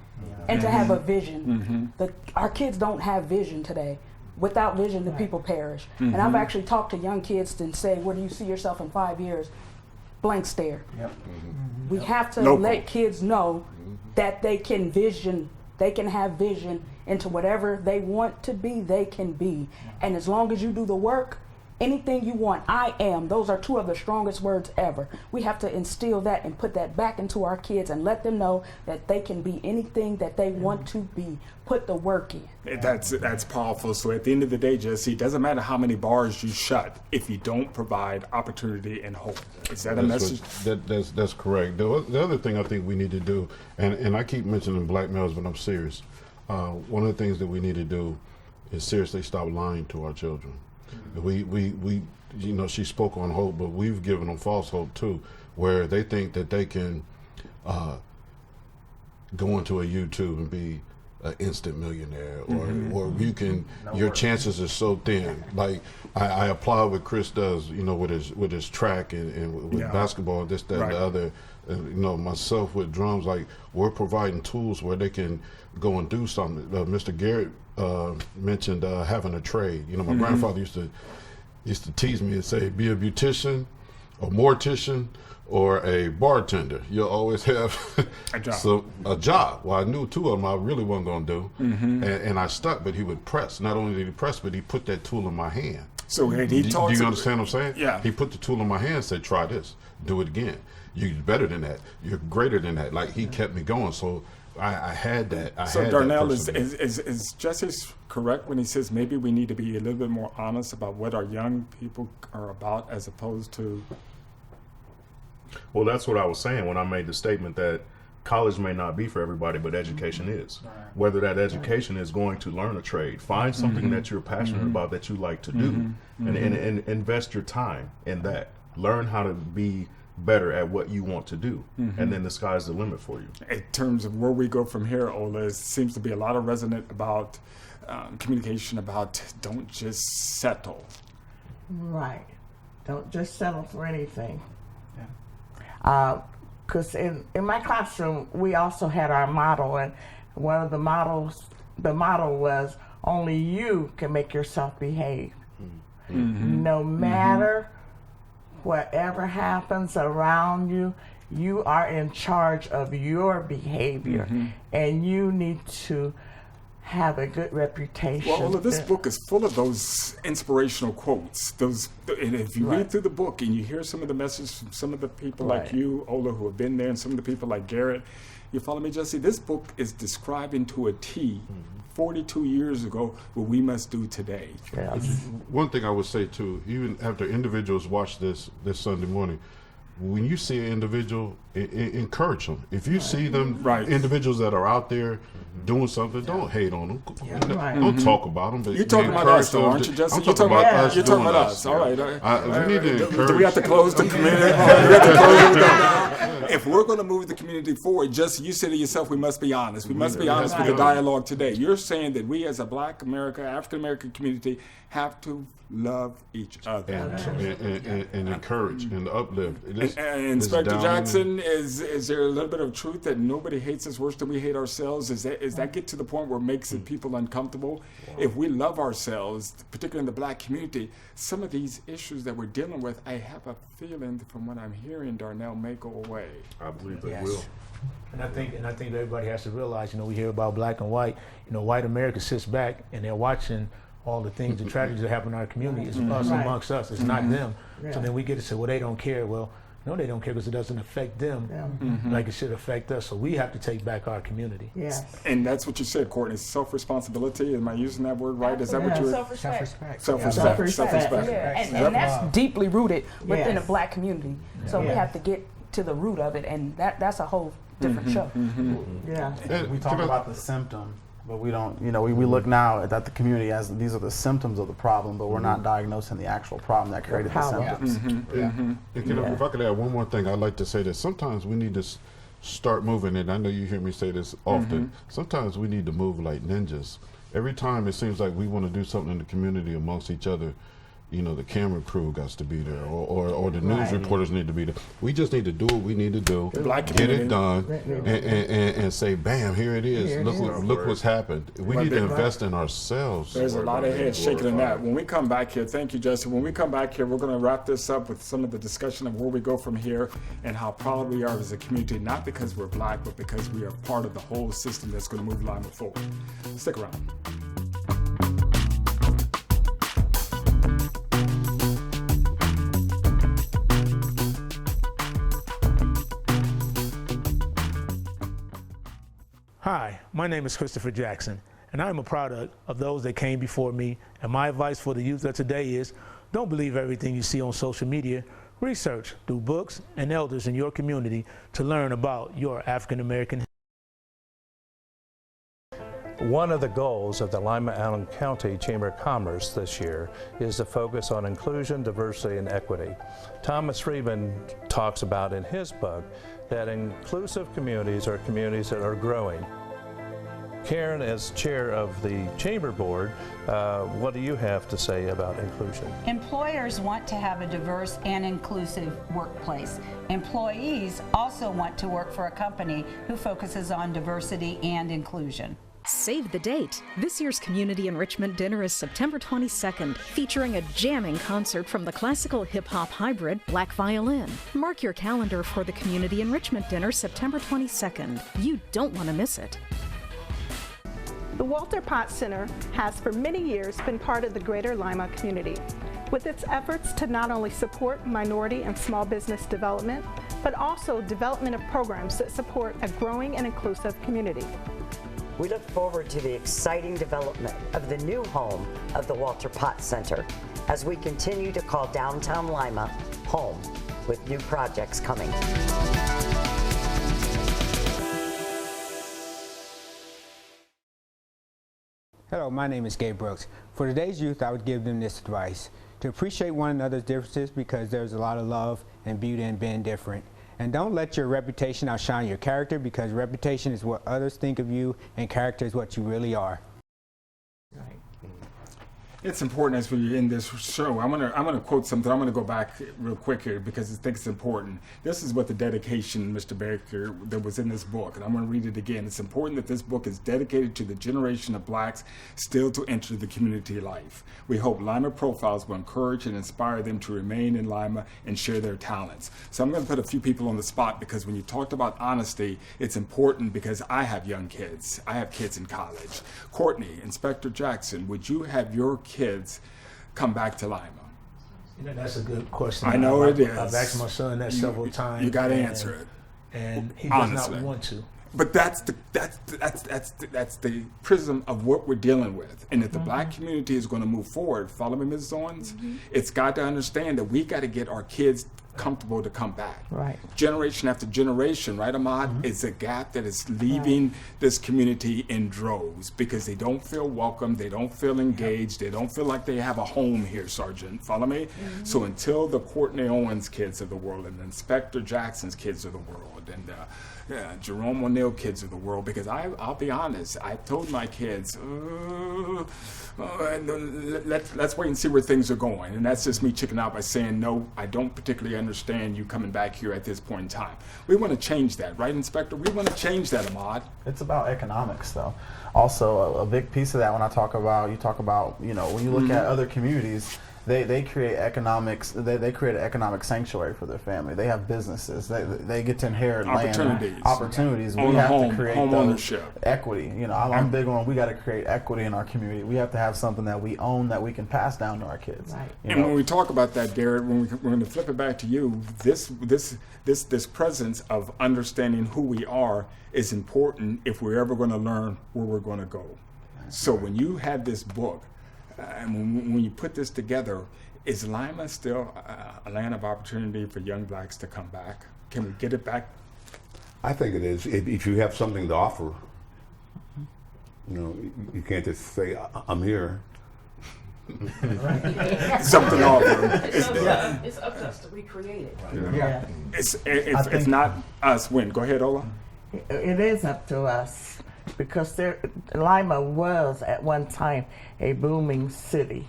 and to have a vision. Our kids don't have vision today. Without vision, the people perish. And I've actually talked to young kids and say, where do you see yourself in 5 years? Blank stare. We have to let kids know that they can have vision into whatever they want to be, they can be. And as long as you do the work, anything you want, I am. Those are two of the strongest words ever. We have to instill that and put that back into our kids and let them know that they can be anything that they want to be. Put the work in. That's powerful. So at the end of the day, Jesse, it doesn't matter how many bars you shut if you don't provide opportunity and hope. Is that a message? That's correct. The other thing I think we need to do, and I keep mentioning black males, but I'm serious. One of the things that we need to do is seriously stop lying to our children. We she spoke on hope, but we've given them false hope too, where they think that they can go into a YouTube and be an instant millionaire, or you can. Your chances are so thin. Like I applaud what Chris does, with his track and with basketball, this, that, and the other. Myself with drums, like we're providing tools where they can go and do something. Mr. Garrett mentioned having a trade. my grandfather used to tease me and say, be a beautician, a mortician, or a bartender. You'll always have a job. Well, I knew two of them I really wasn't going to do, and I stuck. But he would press. Not only did he press, but he put that tool in my hand. So he talks. Do you understand what I'm saying? Yeah. He put the tool in my hand and said, "Try this. Do it again. You're better than that. You're greater than that." Like he kept me going. So I had that. So Darnell, is Jesse correct when he says maybe we need to be a little bit more honest about what our young people are about, as opposed to? Well, that's what I was saying when I made the statement that college may not be for everybody, but education is. Whether that education is going to learn a trade, find something that you're passionate about that you like to do, and invest your time in that. Learn how to be better at what you want to do, and then the sky's the limit for you. In terms of where we go from here, Ola, it seems to be a lot of resonant about communication about don't just settle. Right. Don't just settle for anything. Because in my classroom, we also had our motto, and one of the motto was, only you can make yourself behave. No matter whatever happens around you, you are in charge of your behavior, and you need to have a good reputation. Well, this book is full of those inspirational quotes. And if you read through the book and you hear some of the messages from some of the people like you, Ola, who have been there, and some of the people like Garrett, you follow me, Jesse? This book is describing to a T 42 years ago what we must do today. One thing I would say too, even after individuals watch this Sunday morning, when you see an individual, encourage them. If you see them, individuals that are out there doing something, don't hate on them. Don't talk about them. But you're talking about us, though, aren't you, Jesse? You're talking about us. You're talking about us. All right. We need to encourage. Do we have to close the committee? if we're going to move the community forward, just you said to yourself, we must be honest. We must be honest with the dialogue today. You're saying that we as a Black America, African American community have to love each other. And encourage and uplift. Inspector Jackson, is there a little bit of truth that nobody hates us worse than we hate ourselves? Is that get to the point where it makes people uncomfortable? If we love ourselves, particularly in the Black community, some of these issues that we're dealing with, I have a feeling from what I'm hearing, Darnell, may go away. I believe they will. And I think everybody has to realize, we hear about black and white. White America sits back and they're watching all the things, the tragedies that happen in our community. It's us amongst us. It's not them. So then we get to say, well, they don't care. Well, no, they don't care because it doesn't affect them like it should affect us. So we have to take back our community. Yes. And that's what you said, Courtney. Self-responsibility. Am I using that word right? Is that what you're? Self-respect. Self-respect. Yeah. And that's deeply rooted within the Black community. So we have to get to the root of it, and that's a whole different show. We talk about the symptom, but we don't, we look now at the community as these are the symptoms of the problem, but we're not diagnosing the actual problem that created the symptoms. If I could add one more thing, I'd like to say that sometimes we need to start moving, and I know you hear me say this often, sometimes we need to move like ninjas. Every time it seems like we want to do something in the community amongst each other, the camera crew got to be there, or the news reporters need to be there. We just need to do what we need to do, get it done, and say, bam, here it is. Look what's happened. We need to invest in ourselves. There's a lot of heads shaking in that. When we come back here, thank you, Justin. When we come back here, we're going to wrap this up with some of the discussion of where we go from here and how proud we are as a community, not because we're Black, but because we are part of the whole system that's going to move Lima forward. Stick around. Hi, my name is Christopher Jackson, and I am a product of those that came before me, and my advice for the youth of today is, don't believe everything you see on social media. Research through books and elders in your community to learn about your African American history. One of the goals of the Lima-Allen County Chamber of Commerce this year is to focus on inclusion, diversity, and equity. Thomas Friedman talks about in his book that inclusive communities are communities that are growing. Karen, as chair of the Chamber Board, what do you have to say about inclusion? Employers want to have a diverse and inclusive workplace. Employees also want to work for a company who focuses on diversity and inclusion. Save the date. This year's Community Enrichment Dinner is September 22nd, featuring a jamming concert from the classical hip-hop hybrid Black Violin. Mark your calendar for the Community Enrichment Dinner September 22nd. You don't want to miss it. The Walter Potts Center has for many years been part of the greater Lima community, with its efforts to not only support minority and small business development, but also development of programs that support a growing and inclusive community. We look forward to the exciting development of the new home of the Walter Potts Center as we continue to call downtown Lima home with new projects coming. Hello, my name is Gabe Brooks. For today's youth, I would give them this advice: to appreciate one another's differences, because there's a lot of love and beauty in being different. And don't let your reputation outshine your character, because reputation is what others think of you and character is what you really are. It's important as we end this show. I'm gonna quote something. I'm gonna go back real quick here because I think it's important. This is what the dedication, Mr. Baker, that was in this book, and I'm gonna read it again. It's important that this book is dedicated to the generation of Blacks still to enter the community life. We hope Lima Profiles will encourage and inspire them to remain in Lima and share their talents. So I'm gonna put a few people on the spot, because when you talked about honesty, it's important because I have young kids. I have kids in college. Courtney, Inspector Jackson, would you have your kids come back to Lima? That's a good question. I know it is. I've asked my son that several times. You got to answer it, and he does not want to. But that's the prism of what we're dealing with. And if the Black community is going to move forward, follow me, Ms. Owens, it's got to understand that we got to get our kids comfortable to come back. Right. Generation after generation, right, Ahmad, is a gap that is leaving this community in droves because they don't feel welcome, they don't feel engaged, they don't feel like they have a home here, Sergeant. Follow me? So until the Courtney Owens kids of the world and the Inspector Jackson's kids of the world and Jerome O'Neill kids of the world, because I'll be honest, I told my kids, let's wait and see where things are going. And that's just me chicking out by saying, no, I don't particularly understand you coming back here at this point in time. We want to change that, right, Inspector? We want to change that, Ahmad. It's about economics, though. Also, a big piece of that when I talk about, you know, when you look at other communities, they create economics. They create an economic sanctuary for their family. They have businesses. They get to inherit land, opportunities. We have to create ownership, equity. You know, I'm big on. We got to create equity in our community. We have to have something that we own that we can pass down to our kids. Right. And when we talk about that, Garrett, we're going to flip it back to you. This presence of understanding who we are is important if we're ever going to learn where we're going to go. So when you have this book. And when you put this together, is Lima still a land of opportunity for young blacks to come back? Can we get it back? I think it is. If you have something to offer, you know, you can't just say, I'm here. Something to offer. It's up to us to recreate it. Yeah. It's not us. When? Go ahead, Ola. It is up to us. Because Lima was at one time a booming city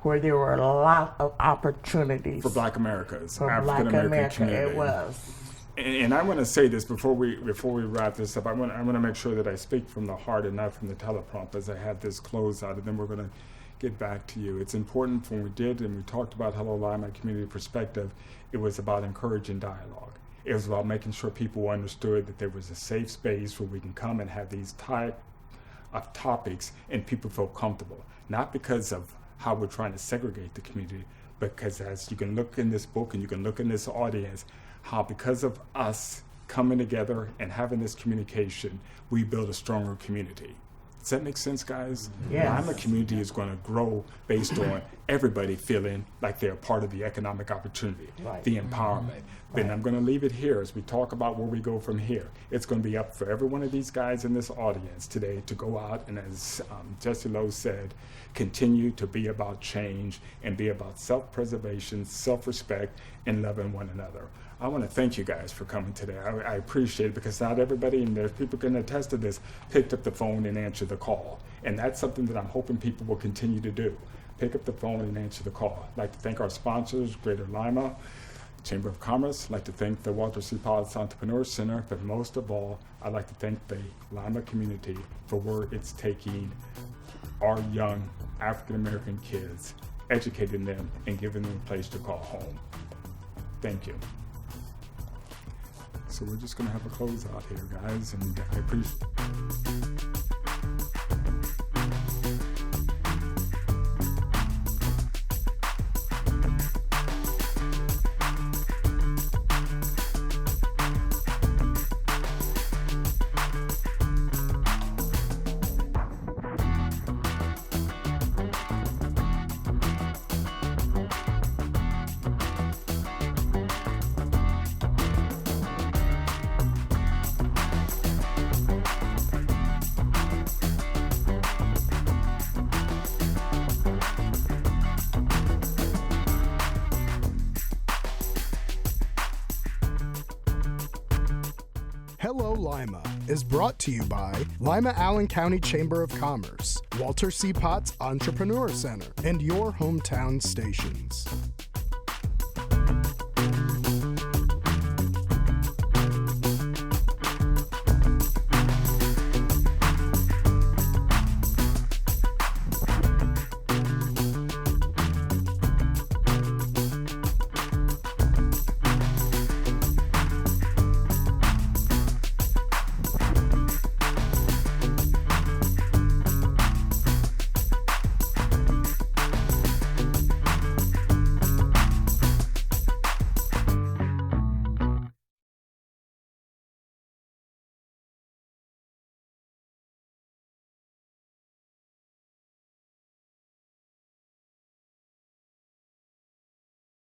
where there were a lot of opportunities for Black Americans, for African American community. It was. And I want to say this before we wrap this up. I want to make sure that I speak from the heart and not from the teleprompt as I have this close out, and then we're going to get back to you. It's important when we did and we talked about Hello Lima Community Perspective. It was about encouraging dialogue. It was about making sure people understood that there was a safe space where we can come and have these type of topics and people feel comfortable. Not because of how we're trying to segregate the community, but because as you can look in this book and you can look in this audience, how because of us coming together and having this communication, we build a stronger community. Does that make sense, guys? Yes. Lima community is going to grow based on everybody feeling like they're part of the economic opportunity, the empowerment. Then I'm going to leave it here as we talk about where we go from here. It's going to be up for every one of these guys in this audience today to go out and, as Jesse Lowe said, continue to be about change and be about self-preservation, self-respect, and loving one another. I want to thank you guys for coming today. I appreciate it because not everybody, and there's people can attest to this, picked up the phone and answered the call. And that's something that I'm hoping people will continue to do. Pick up the phone and answer the call. I'd like to thank our sponsors, Greater Lima, Chamber of Commerce. I'd like to thank the Walter C. Potts Entrepreneur Center, but most of all, I'd like to thank the Lima community for where it's taking our young African American kids, educating them and giving them a place to call home. Thank you. So we're just going to have a close out here, guys, and I appreciate it. Hello Lima is brought to you by Lima Allen County Chamber of Commerce, Walter C. Potts Entrepreneur Center, and your hometown stations.